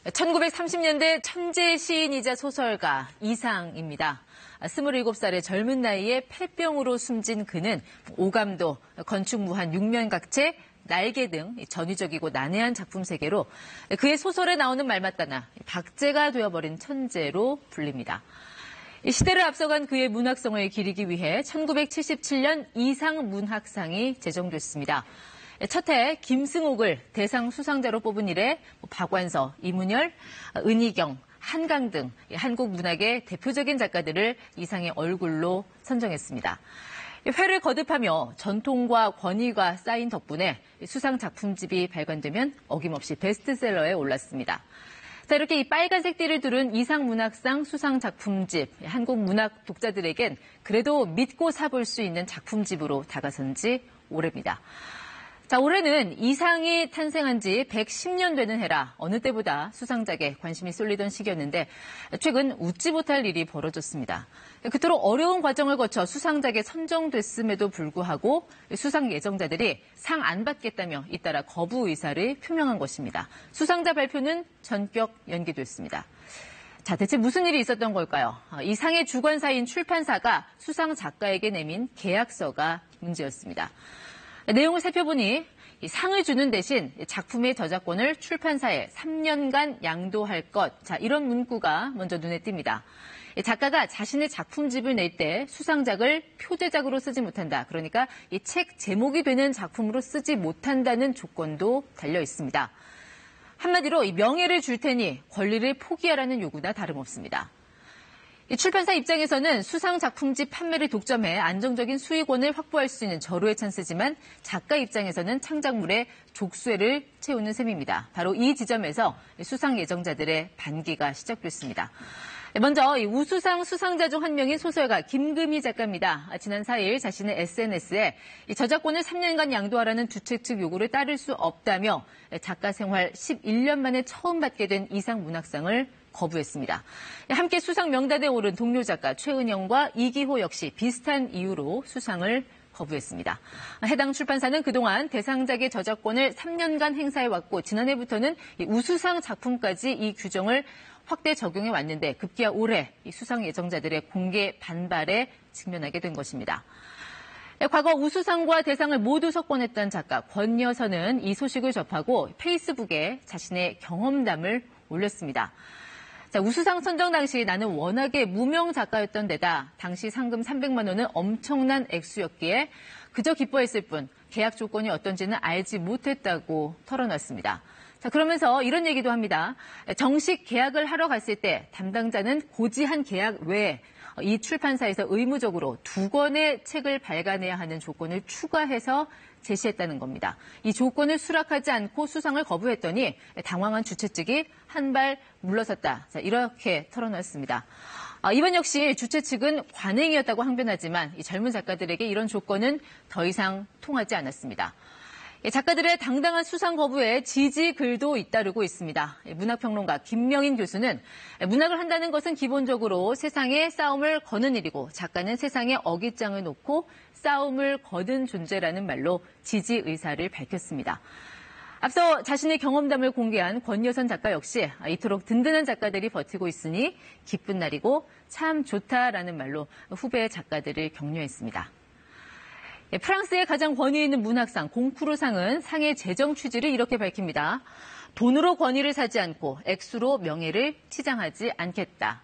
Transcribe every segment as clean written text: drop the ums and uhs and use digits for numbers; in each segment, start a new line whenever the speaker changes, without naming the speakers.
1930년대 천재 시인이자 소설가 이상입니다. 27살의 젊은 나이에 폐병으로 숨진 그는 오감도, 건축무한, 육면각체, 날개 등 전위적이고 난해한 작품 세계로 그의 소설에 나오는 말마따나 박제가 되어버린 천재로 불립니다. 시대를 앞서간 그의 문학성을 기리기 위해 1977년 이상문학상이 제정됐습니다. 첫 해 김승옥을 대상 수상자로 뽑은 이래 박완서, 이문열, 은희경, 한강 등 한국 문학의 대표적인 작가들을 이상의 얼굴로 선정했습니다. 회를 거듭하며 전통과 권위가 쌓인 덕분에 수상 작품집이 발간되면 어김없이 베스트셀러에 올랐습니다. 자, 이렇게 이 빨간색 띠를 두른 이상문학상 수상 작품집, 한국 문학 독자들에겐 그래도 믿고 사볼 수 있는 작품집으로 다가선 지 오래입니다. 자, 올해는 이상이 탄생한 지 110년 되는 해라 어느 때보다 수상작에 관심이 쏠리던 시기였는데 최근 웃지 못할 일이 벌어졌습니다. 그토록 어려운 과정을 거쳐 수상작에 선정됐음에도 불구하고 수상 예정자들이 상 안 받겠다며 잇따라 거부 의사를 표명한 것입니다. 수상자 발표는 전격 연기됐습니다. 자, 대체 무슨 일이 있었던 걸까요? 이 상의 주관사인 출판사가 수상 작가에게 내민 계약서가 문제였습니다. 내용을 살펴보니 상을 주는 대신 작품의 저작권을 출판사에 3년간 양도할 것. 자, 이런 문구가 먼저 눈에 띕니다. 작가가 자신의 작품집을 낼 때 수상작을 표제작으로 쓰지 못한다. 그러니까 이 책 제목이 되는 작품으로 쓰지 못한다는 조건도 달려 있습니다. 한마디로 이 명예를 줄 테니 권리를 포기하라는 요구나 다름없습니다. 이 출판사 입장에서는 수상 작품집 판매를 독점해 안정적인 수익원을 확보할 수 있는 절호의 찬스지만 작가 입장에서는 창작물의 족쇄를 채우는 셈입니다. 바로 이 지점에서 수상 예정자들의 반기가 시작됐습니다. 먼저 이 우수상 수상자 중 한 명인 소설가 김금희 작가입니다. 지난 4일 자신의 SNS에 이 저작권을 3년간 양도하라는 주최 측 요구를 따를 수 없다며 작가 생활 11년 만에 처음 받게 된 이상문학상을 거부했습니다. 함께 수상 명단에 오른 동료 작가 최은영과 이기호 역시 비슷한 이유로 수상을 거부했습니다. 해당 출판사는 그동안 대상작의 저작권을 3년간 행사해왔고 지난해부터는 우수상 작품까지 이 규정을 확대 적용해 왔는데 급기야 올해 이 수상 예정자들의 공개 반발에 직면하게 된 것입니다. 과거 우수상과 대상을 모두 석권했던 작가 권여선은 이 소식을 접하고 페이스북에 자신의 경험담을 올렸습니다. 자, 우수상 선정 당시 나는 워낙에 무명 작가였던 데다 당시 상금 300만 원은 엄청난 액수였기에 그저 기뻐했을 뿐 계약 조건이 어떤지는 알지 못했다고 털어놨습니다. 자, 그러면서 이런 얘기도 합니다. 정식 계약을 하러 갔을 때 담당자는 고지한 계약 외에 이 출판사에서 의무적으로 2권의 책을 발간해야 하는 조건을 추가해서 제시했다는 겁니다. 이 조건을 수락하지 않고 수상을 거부했더니 당황한 주최 측이 한 발 물러섰다. 자, 이렇게 털어놨습니다. 이번 역시 주최 측은 관행이었다고 항변하지만 이 젊은 작가들에게 이런 조건은 더 이상 통하지 않았습니다. 작가들의 당당한 수상 거부에 지지 글도 잇따르고 있습니다. 문학평론가 김명인 교수는 문학을 한다는 것은 기본적으로 세상에 싸움을 거는 일이고 작가는 세상에 어깃장을 놓고 싸움을 거는 존재라는 말로 지지 의사를 밝혔습니다. 앞서 자신의 경험담을 공개한 권여선 작가 역시 이토록 든든한 작가들이 버티고 있으니 기쁜 날이고 참 좋다라는 말로 후배 작가들을 격려했습니다. 프랑스의 가장 권위 있는 문학상 공쿠르상은 상의 재정 취지를 이렇게 밝힙니다. 돈으로 권위를 사지 않고 액수로 명예를 치장하지 않겠다.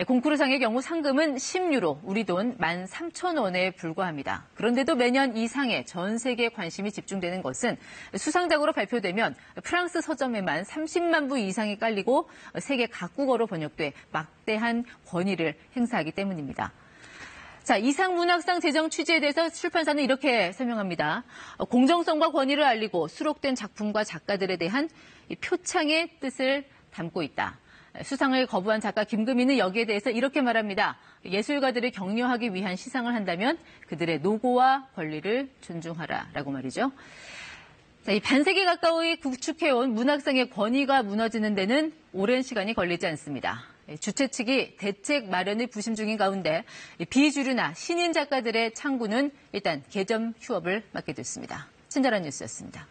공쿠르상의 경우 상금은 10유로, 우리 돈 13,000원에 불과합니다. 그런데도 매년 이 상에 전 세계에 관심이 집중되는 것은 수상작으로 발표되면 프랑스 서점에만 30만 부 이상이 깔리고 세계 각국어로 번역돼 막대한 권위를 행사하기 때문입니다. 자, 이상문학상 제정 취지에 대해서 출판사는 이렇게 설명합니다. 공정성과 권위를 알리고 수록된 작품과 작가들에 대한 표창의 뜻을 담고 있다. 수상을 거부한 작가 김금희는 여기에 대해서 이렇게 말합니다. 예술가들을 격려하기 위한 시상을 한다면 그들의 노고와 권리를 존중하라라고 말이죠. 자, 이 반세기 가까이 구축해온 문학상의 권위가 무너지는 데는 오랜 시간이 걸리지 않습니다. 주최 측이 대책 마련을 부심 중인 가운데 비주류나 신인 작가들의 창구는 일단 개점 휴업을 맞게 됐습니다. 친절한 뉴스였습니다.